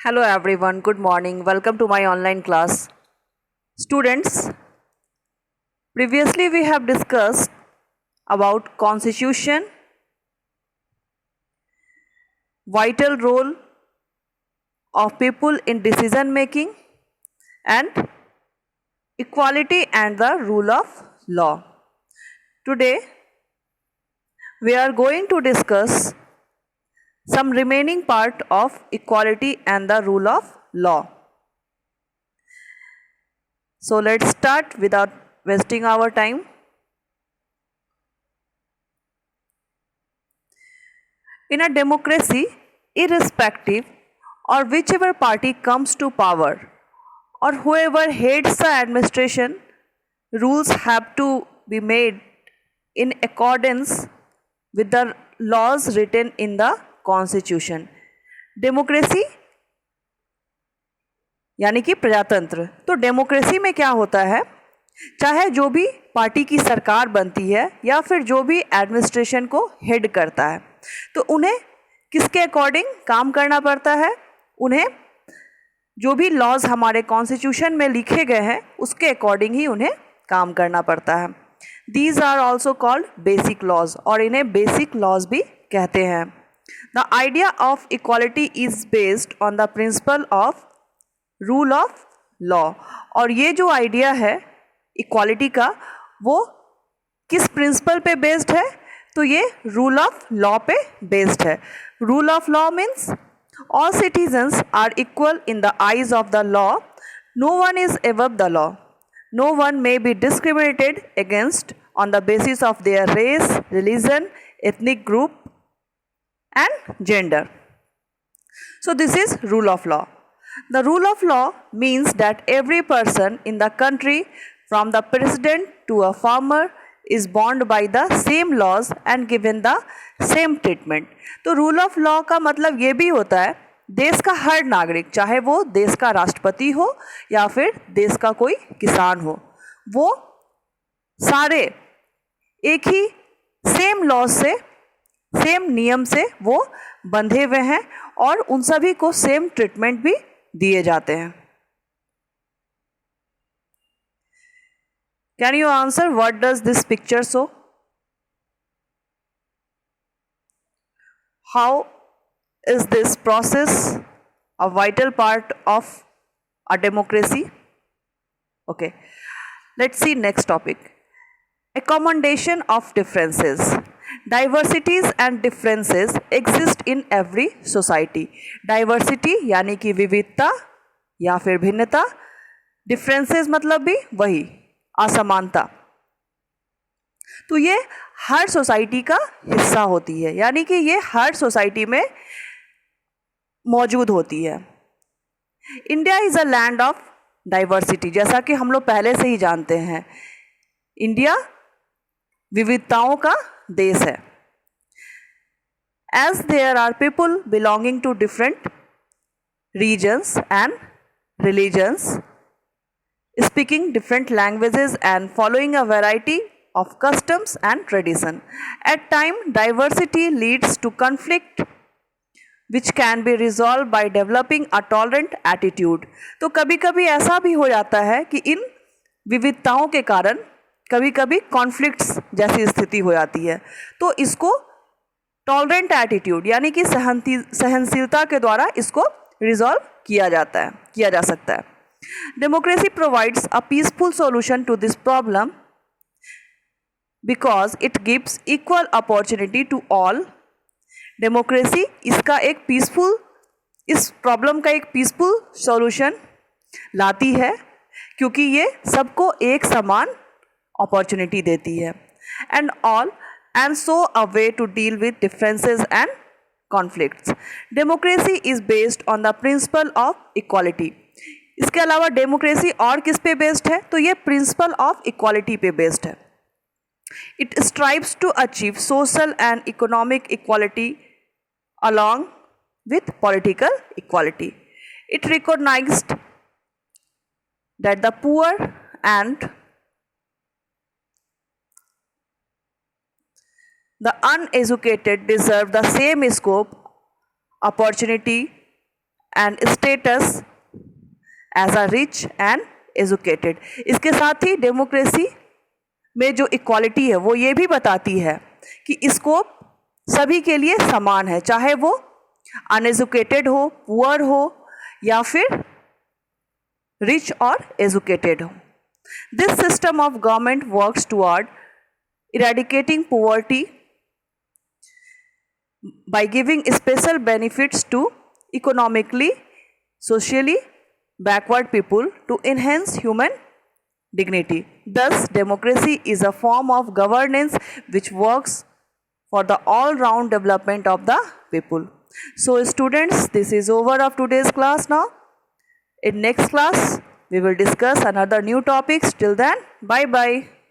Hello everyone, good morning. Welcome to my online class. Students, previously we have discussed about constitution, vital role of people in decision making and equality and the rule of law. Today we are going to discuss some remaining part of equality and the rule of law. So let's start without wasting our time. In a democracy, irrespective or whichever party comes to power or whoever heads the administration, rules have to be made in accordance with the laws written in the constitution. Democracy यानी कि प्रजातंत्र. तो democracy में क्या होता है, चाहे जो भी पार्टी की सरकार बनती है या फिर जो भी एडमिनिस्ट्रेशन को हेड करता है, तो उन्हें किसके अकॉर्डिंग काम करना पड़ता है. उन्हें जो भी लॉज हमारे कॉन्स्टिट्यूशन में लिखे गए हैं उसके अकॉर्डिंग ही उन्हें काम करना पड़ता है. These are also called basic laws और इन्हें बेसिक लॉज भी कहते हैं. The idea of equality is based on the principle of rule of law. और ये जो आइडिया है इक्वालिटी का वो किस प्रिंसिपल पे बेस्ड है, तो ये रूल ऑफ लॉ पे बेस्ड है. Rule of law means all citizens are equal in the eyes of the law. No one is above the law. No one may be discriminated against on the basis of their race, religion, ethnic group and gender. So this is rule of law. The rule of law means that every person in the country, from the president to a farmer, is bound by the same laws and given the same treatment. तो rule of law का मतलब ये भी होता है देश का हर नागरिक, चाहे वो देश का राष्ट्रपति हो या फिर देश का कोई किसान हो, वो सारे एक ही सेम लॉ से, सेम नियम से वो बंधे हुए हैं और उन सभी को सेम ट्रीटमेंट भी दिए जाते हैं. Can you answer what does this picture show? How is this process a vital part of a democracy? Okay, let's see next topic. Accommodation of differences. Diversities and differences exist in every society. Diversity यानी कि विविधता या फिर भिन्नता, differences मतलब भी वही असमानता. तो ये हर सोसाइटी का हिस्सा होती है, यानी कि ये हर सोसाइटी में मौजूद होती है. India is a land of diversity. जैसा कि हम लोग पहले से ही जानते हैं, इंडिया विविधताओं का देश है. As there are people belonging to different regions and religions, speaking different languages and following a variety of customs and tradition. At times, diversity leads to conflict which can be resolved by developing a tolerant attitude. तो कभी कभी ऐसा भी हो जाता है कि इन विविधताओं के कारण कभी कभी कॉन्फ्लिक्ट्स जैसी स्थिति हो जाती है, तो इसको टॉलरेंट एटीट्यूड यानी कि सहनशीलता के द्वारा इसको रिजॉल्व किया जा सकता है. Democracy provides a peaceful solution to this problem because it gives equal opportunity to all. Democracy इसका एक पीसफुल, इस प्रॉब्लम का एक पीसफुल सॉल्यूशन लाती है क्योंकि ये सबको एक समान अपॉर्चुनिटी देती है. and so a way to deal with differences and conflicts. Democracy is based on the principle of equality. इसके अलावा डेमोक्रेसी और किस पे बेस्ड है, तो ये प्रिंसिपल ऑफ इक्वालिटी पे बेस्ड है. It strives to achieve social and economic equality along with political equality. It recognized that the poor and the uneducated deserve the same scope, opportunity and status as a rich and educated. इसके साथ ही democracy में जो equality है वो ये भी बताती है कि स्कोप सभी के लिए समान है, चाहे वो अनएजुकेटेड हो, पुअर हो या फिर रिच और एजुकेटेड हो. This system of government works toward eradicating poverty by giving special benefits to economically, socially backward people to enhance human dignity. Thus, democracy is a form of governance which works for the all-round development of the people. So, students, this is over of today's class now. In next class, we will discuss another new topics. Till then, bye-bye.